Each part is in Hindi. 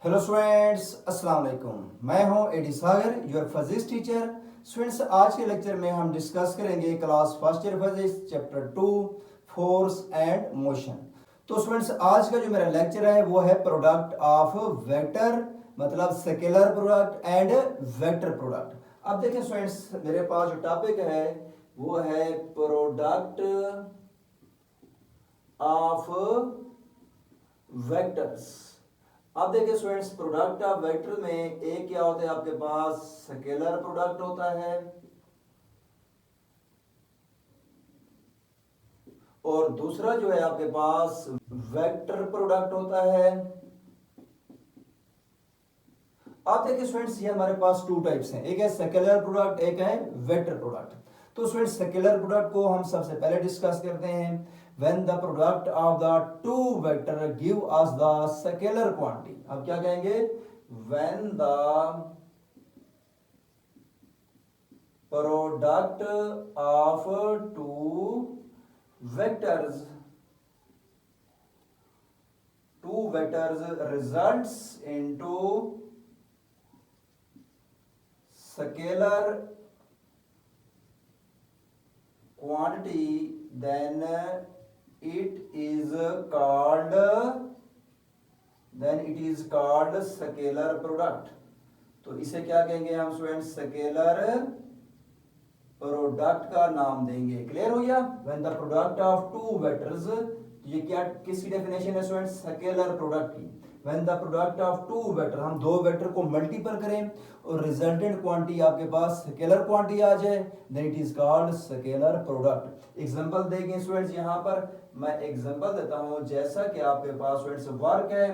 हेलो स्टूडेंट्स, अस्सलाम वालेकुम। मैं हूं AD Sagar, your physics teacher. Students, आज के लेक्चर में हम डिस्कस करेंगे class first year physics chapter 2 force and motion. तो स्टूडेंट्स, आज का जो मेरा लेक्चर है वो है प्रोडक्ट ऑफ वेक्टर, मतलब scalar product and vector product. अब देखें स्टूडेंट्स, मेरे पास जो टॉपिक है वो है प्रोडक्ट ऑफ वेक्टर्स। अब देखिए स्टूडेंट्स, प्रोडक्ट ऑफ वेक्टर में एक क्या होता है, आपके पास स्केलर प्रोडक्ट होता है और दूसरा जो है आपके पास वेक्टर प्रोडक्ट होता है। अब देखिए स्टूडेंट्स, ये हमारे पास टू टाइप्स हैं, एक है स्केलर प्रोडक्ट, एक है वेक्टर प्रोडक्ट। तो स्टूडेंट्स, स्केलर प्रोडक्ट को हम सबसे पहले डिस्कस करते हैं। When the product of the two vector give us the scalar quantity. अब क्या कहेंगे, when the product of two vectors results into scalar quantity, then it is called scalar product। तो इसे क्या कहेंगे हम स्टूडेंट, स्केलर प्रोडक्ट का नाम देंगे। क्लियर हो गया। When the product of two vectors, ये क्या किसकी डेफिनेशन है स्टूडेंट, स्केलर प्रोडक्ट की। When the product of two vector, हम दो वेक्टर को मल्टीपल करें और रिजल्टेंट क्वांटिटी आपके पास स्केलर क्वांटिटी आ जाए, then it is called scalar product. Example देंगे स्टूडेंट्स, यहां पर मैं एग्जांपल देता हूं। जैसा कि आपके पास स्टूडेंट्स वर्क है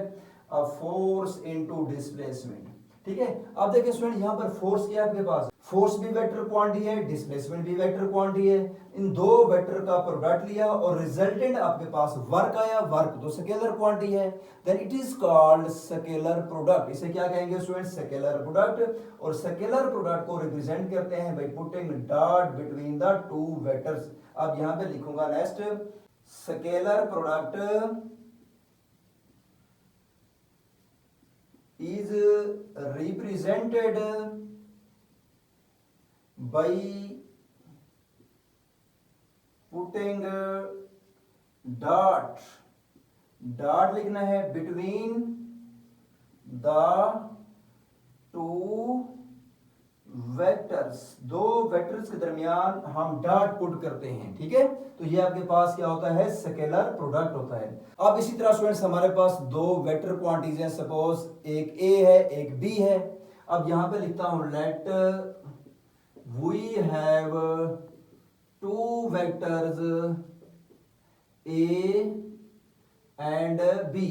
अ फोर्स इनटू डिस्प्लेसमेंट, ठीक है। अब देखिए स्टूडेंट, यहां पर फोर्स क्या है आपके पास, फोर्स भी वेक्टर क्वांटिटी है, डिस्प्लेसमेंट भी वेक्टर क्वांटिटी है। इन दो वेक्टर का प्रोडक्ट लिया और रिजल्टेंट आपके पास वर्क आया, वर्क तो स्केलर क्वांटिटी है, then it is called scalar product. इसे क्या कहेंगे स्टूडेंट, स्केलर प्रोडक्ट। और स्केलर प्रोडक्ट को रिप्रेजेंट करते हैं by putting dot between the two vectors. अब यहां पे लिखूंगा next, scalar product is represented by putting dot लिखना है बिटवीन द टू वेक्टर्स, दो वेक्टर्स के दरमियान हम डॉट पुट करते हैं, ठीक है। तो ये आपके पास क्या होता है, स्केलर प्रोडक्ट होता है। अब इसी तरह स्टूडेंट्स, हमारे पास दो वेक्टर क्वांटिटीज हैं, सपोज एक ए है एक बी है। अब यहां पे लिखता हूं, let we have two vectors A and B.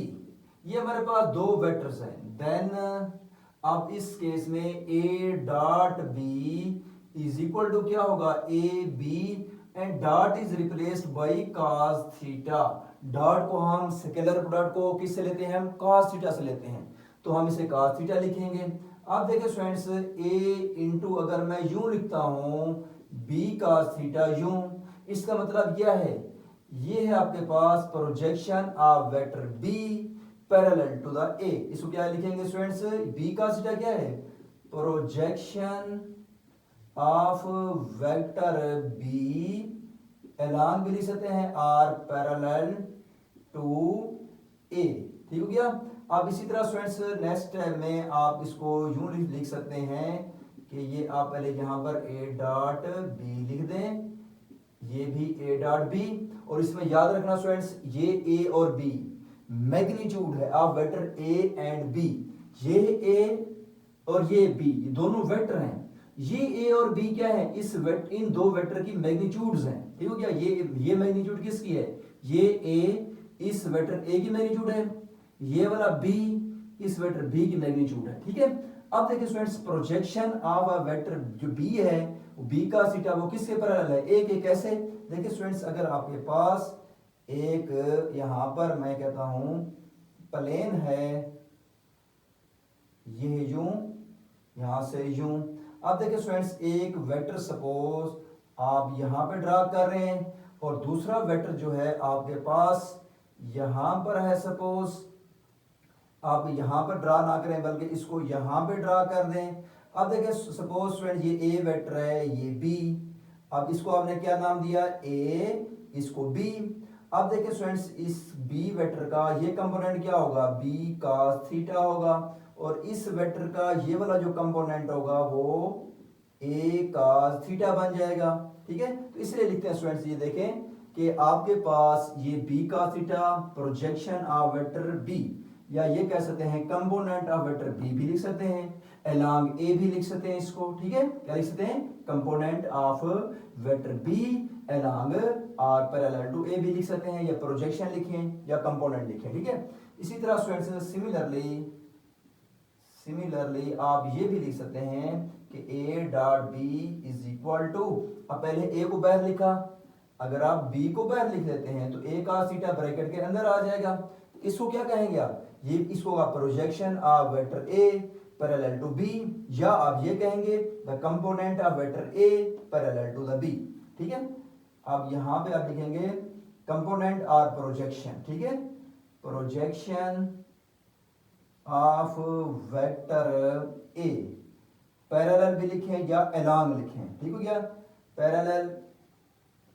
ये हमारे पास दो वेक्टर्स हैं। देन अब इस केस में A dot B is equal to क्या होगा, A B and dot is replaced by cos theta. Dot को हम स्केलर प्रोडक्ट को किससे लेते हैं, हम cos थीटा से लेते हैं, तो हम इसे cos थीटा लिखेंगे। अब देखिए स्टूडेंट्स, ए इंटू अगर मैं यूं लिखता हूं बी cos थीटा यूं, इसका मतलब यह है, ये है आपके पास projection of vector B parallel to the A. इसको क्या लिखेंगे स्टूडेंट्स, बी का थीटा क्या है, projection of vector B along भी लिख सकते हैं आर पैरेलल टू ए, ठीक हो गया। अब इसी तरह स्टूडेंट्स नेक्स्ट स्टेप में आप इसको यूं लिख सकते हैं कि ये आप पहले यहां पर ए डॉट बी लिख दें, ये भी ए डॉट बी, और इसमें याद रखना स्टूडेंट्स, ये ए और बी मैग्नीट्यूड है of vector A and B. ये ए और ये बी, ये दोनों वेक्टर हैं। ये ए और बी क्या है, इस वेक्टर, इन दो वेक्टर की मैग्नीट्यूड्स हैं, ठीक हो गया। ये मैग्नीट्यूड किसकी है, ये ए इस वेक्टर ए की मैग्नीट्यूड है, ये वाला बी इस वेक्टर बी की मैग्नीट्यूड है, ठीक है। अब देखिए students, projection of a vector जो बी है, बी का थीटा वो किसके पैरेलल है, ए के। कैसे, देखिए स्टूडेंट्स, अगर आपके पास एक यहां पर मैं कहता हूं प्लेन है, ये यूं, यहां से यूं। अब देखिए स्टूडेंट्स, एक वेक्टर सपोज आप यहां पे ड्रा कर रहे हैं और दूसरा वेक्टर जो है आपके पास यहां पर है, सपोज आप यहाँ पर ड्रा ना करें बल्कि इसको यहाँ पे ड्रा कर दें। अब देखें सपोज स्टूडेंट ये ए वेक्टर है, ये बी, अब इसको आपने क्या नाम दिया, ए, इसको बी। अब देखिए स्टूडेंट्स इस बी वेक्टर का ये कंपोनेंट क्या होगा, बी cos थीटा होगा, और इस वेक्टर का ये वाला जो कंपोनेंट होगा वो ए cos थीटा बन जाएगा। ठीक है, तो इसलिए लिखते हैं स्टूडेंट्स, ये देखें कि आपके पास ये B cos theta projection of vector B, या ये कह सकते हैं कंपोनेंट ऑफ वेक्टर बी भी लिख सकते हैं, अलोंग ए भी लिख सकते हैं इसको। ठीक है, क्या लिख सकते हैं, component of vector B along और पैरेलल टू ए भी लिख सकते हैं, या प्रोजेक्शन लिखें या कंपोनेंट लिखें। ठीक है, इसी तरह स्टूडेंट्स सिमिलरली आप ये भी लिख सकते हैं कि A dot B is equal to, अब पहले ए को बाहर लिखा, अगर आप बी को बाहर लिख लेते हैं तो ए cos थीटा ब्रैकेट के अंदर आ जाएगा। इसको क्या कहेंगे आप, ये इसको आप projection of vector A parallel to B, या आप ये कहेंगे the component of vector A parallel to the B. ठीक है, अब यहां पे आप लिखेंगे कंपोनेंट और प्रोजेक्शन। ठीक है, projection of vector A, parallel भी लिखें या अलोंग लिखें, ठीक हो गया, पैरेलल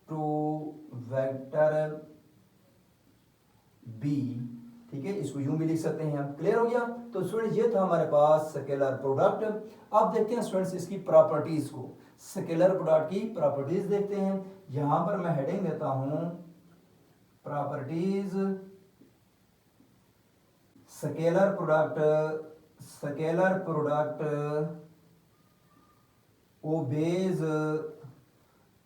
टू वेक्टर बी। ठीक है, इसको यूं भी लिख सकते हैं हम। क्लियर हो गया, तो स्टूडेंट्स ये था हमारे पास स्केलर प्रोडक्ट। अब देखते हैं स्टूडेंट्स इसकी प्रॉपर्टीज को, स्केलर प्रोडक्ट की प्रॉपर्टीज देखते हैं। यहां पर मैं हेडिंग देता हूं properties scalar product obeys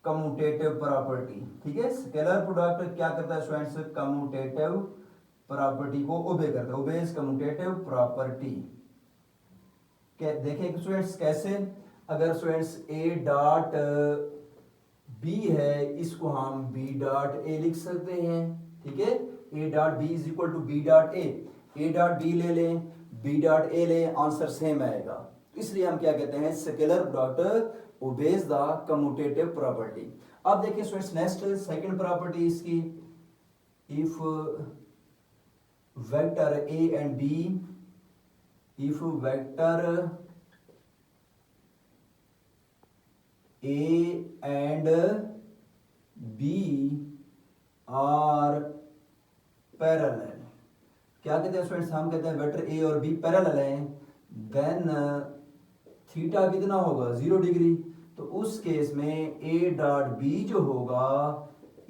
commutative property. ठीक है, स्केलर प्रोडक्ट क्या करता है स्टूडेंट्स, कम्यूटेटिव प्रॉपर्टी को ओबे करता है, ओबेज कम्यूटेटिव प्रॉपर्टी। देखें स्टूडेंट्स कैसे, अगर स्टूडेंट्स ए डॉट बी है, इसको हम बी डॉट ए लिख सकते हैं। ठीक है, A dot B is equal to B dot A dot B ले लें, बी डॉट ए लें, आंसर सेम आएगा। इसलिए हम क्या कहते हैं, scalar product obeys the commutative property. अब देखिए स्टूडेंट्स नेक्स्ट सेकंड प्रॉपर्टी इसकी, if vector A and B, if vector A and B are parallel. क्या कहते हैं स्टूडेंट्स, हम कहते हैं वेक्टर ए और बी पैरेलल हैं, देन थीटा कितना होगा 0 डिग्री। तो उस केस में ए डॉट बी जो होगा,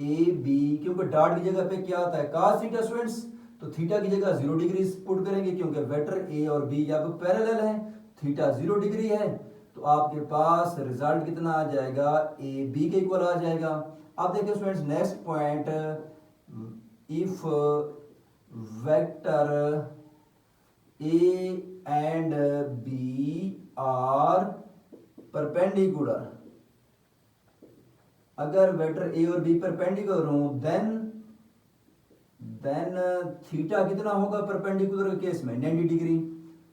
ए बी, क्योंकि डॉट की जगह पे क्या आता है cos थीटा स्टूडेंट्स, तो थीटा की जगह 0 डिग्री पुट करेंगे, क्योंकि वेक्टर ए और बी यहाँ पे पैरेलल है, थीटा 0 डिग्री है, तो आपके पास रिजल्ट कितना आ जाएगा, ए बी के इक्वल आ जाएगा। अब देखिए students next point, if vector A and B are perpendicular, अगर वेक्टर ए और बी परपेंडिकुलर हो देन थीटा कितना होगा परपेंडिकुलर के केस में 90 डिग्री।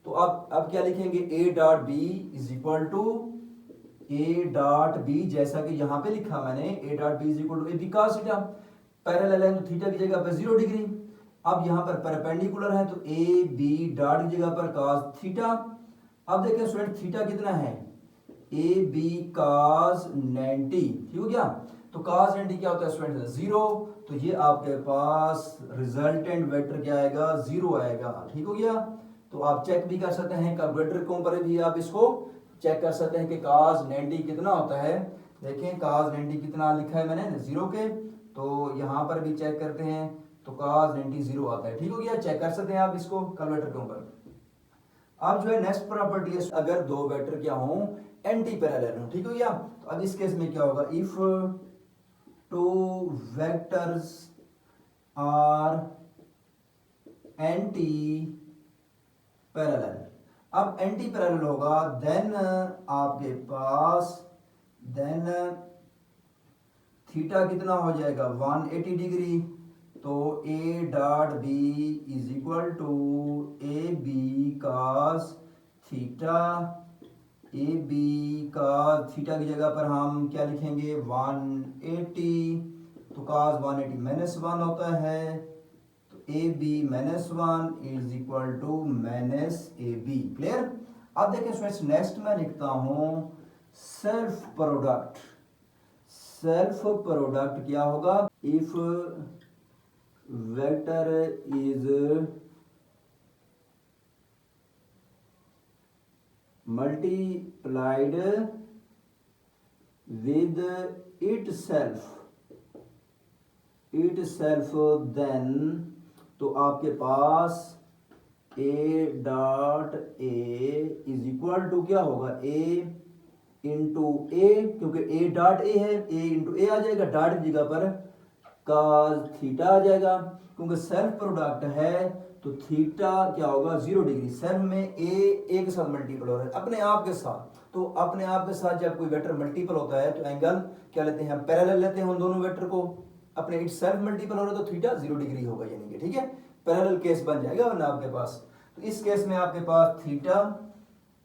तो अब क्या लिखेंगे, A dot B is equal to A dot B, जैसा कि यहां पे लिखा मैंने, A dot B is equal to A B cos theta, parallel है तो थीटा की जगह पर 0 डिग्री, अब यहां पर परपेंडिकुलर है तो ए बी डॉट की जगह पर cos थीटा। अब देखिए स्टूडेंट थीटा कितना है, ए बी cos 90, ठीक हो गया, तो cos 90 क्या होता है स्टूडेंट 0, तो ये आपके पास रिजल्टेंट वेक्टर क्या आएगा 0 आएगा। ठीक हो गया, तो आप चेक भी कर सकते हैं, कैलकुलेटर के ऊपर भी आप इसको चेक कर सकते हैं कि cos 90 कितना होता है। देखें cos 90 कितना लिखा है मैंने 0 के, तो यहां पर भी चेक करते हैं तो cos 90 0 आता है। ठीक हो गया, चेक कर सकते हैं आप इसको कैलकुलेटर के ऊपर। अब जो है नेक्स्ट प्रॉपर्टी है, अगर दो वेक्टर क्या हो एंटी पैरेलल हो, ठीक हो गया, तो अब इस केस में क्या होगा, if two vectors are anti parallel, अब एंटी पैरेलल होगा देन आपके पास थीटा कितना हो जाएगा 180 डिग्री, तो A dot B is equal to A B cos theta, A B cos theta की जगह पर हम क्या लिखेंगे 180, तो cos 180 -1 होता है, तो A B minus one is equal to minus A B. Clear. अब देखें स्टूडेंट्स नेक्स्ट मैं लिखता हूं सेल्फ प्रोडक्ट। सेल्फ प्रोडक्ट क्या होगा, if vector is multiplied with itself then, तो आपके पास A dot A is equal to क्या होगा, ए इंटू ए, क्योंकि ए डॉट ए है, ए इंटू ए आ जाएगा, डॉट की जगह पर cos थीटा आ जाएगा, क्योंकि सेल्फ प्रोडक्ट है तो थीटा क्या होगा 0 डिग्री। सेल्फ में ए के साथ मल्टीपल हो रहा है अपने आप के साथ, तो अपने आप के साथ जब कोई वेक्टर मल्टीपल होता है तो एंगल क्या लेते हैं, हम पैरेलल लेते हैं उन दोनों वेक्टर को, अपने इट सेल्फ मल्टीपल हो रहा है तो थीटा 0 डिग्री होगा, यानी कि ठीक है पैरेलल केस बन जाएगा वरना आपके पास। तो इस केस में आपके पास थीटा,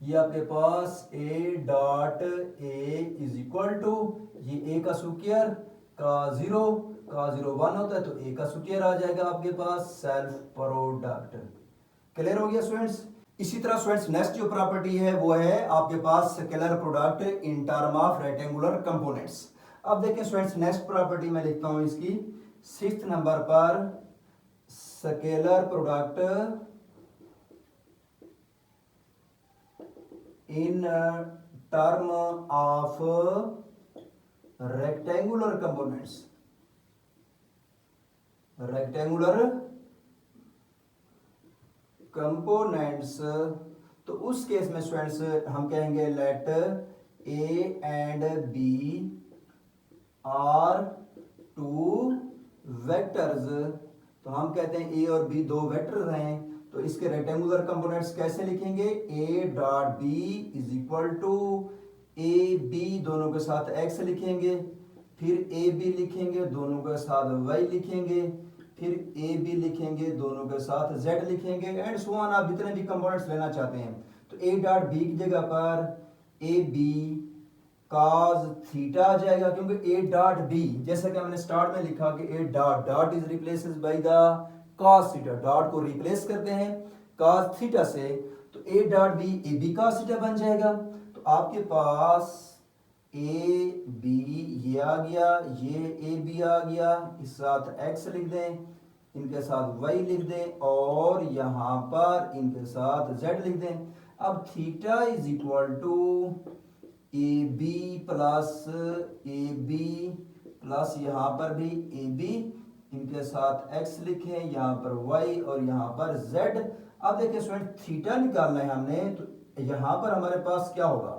ये आपके पास A dot A is equal to, ये ए का स्क्वायर का 0 1 होता है तो ए का स्क्वायर आ जाएगा आपके पास सेल्फ प्रोडक्ट। क्लियर हो गया स्टूडेंट्स। इसी तरह स्टूडेंट्स नेक्स्ट जो प्रॉपर्टी है वो है आपके पास scalar product in term of rectangular components. अब देखें स्टूडेंट्स नेक्स्ट प्रॉपर्टी मैं लिखता हूं इसकी 6th नंबर पर, scalar product in term of rectangular components. Rectangular components, तो उस केस में स्टूडेंट्स हम कहेंगे let A and B are two vectors, तो हम कहते हैं ए और बी दो वेक्टर्स हैं, तो इसके रेक्टेंगुलर कंपोनेंट्स कैसे लिखेंगे, A dot B is equal to A B दोनों के साथ एक्स लिखेंगे, फिर ए बी लिखेंगे दोनों के साथ वाई लिखेंगे, फिर ए बी लिखेंगे दोनों के साथ जेड लिखेंगे एंड सो ऑन। आप जितने भी कंपोनेंट्स लेना चाहते हैं, तो ए डॉट बी की जगह पर ए बी cos थीटा आ जाएगा, क्योंकि ए डॉट बी जैसा कि हमने स्टार्ट में लिखा कि A dot dot is replaces by the cos theta, dot को रिप्लेस करते हैं cos थीटा से, तो A dot B A B cos theta बन जाएगा। तो आपके पास ए बी ये आ गया, ये ए बी आ गया, इस साथ एक्स लिख दें, इनके साथ वाई लिख दें और यहां पर इनके साथ जेड लिख दें। अब theta is equal to A B plus यहां पर भी ए बी, इनके साथ एक्स लिखे, यहां पर वाई और यहां पर जेड। अब देखिए स्टूडेंट थीटा निकालना है हमने, तो यहां पर हमारे पास क्या होगा,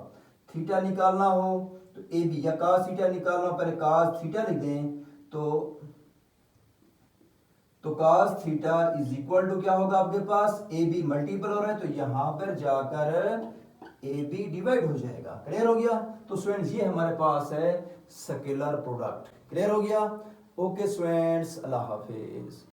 थीटा निकालना हो तो ए बी या cos थीटा निकालना, पहले cos थीटा लिख दें, तो cos theta is equal to क्या होगा आपके पास, ए बी मल्टीपल हो रहा है तो यहां पर जाकर ए बी डिवाइड हो जाएगा। क्लियर हो गया। तो स्टूडेंट्स ये हमारे पास है स्केलर प्रोडक्ट। क्लियर हो गया। ओके स्टूडेंट्स, अल्लाह हाफिज।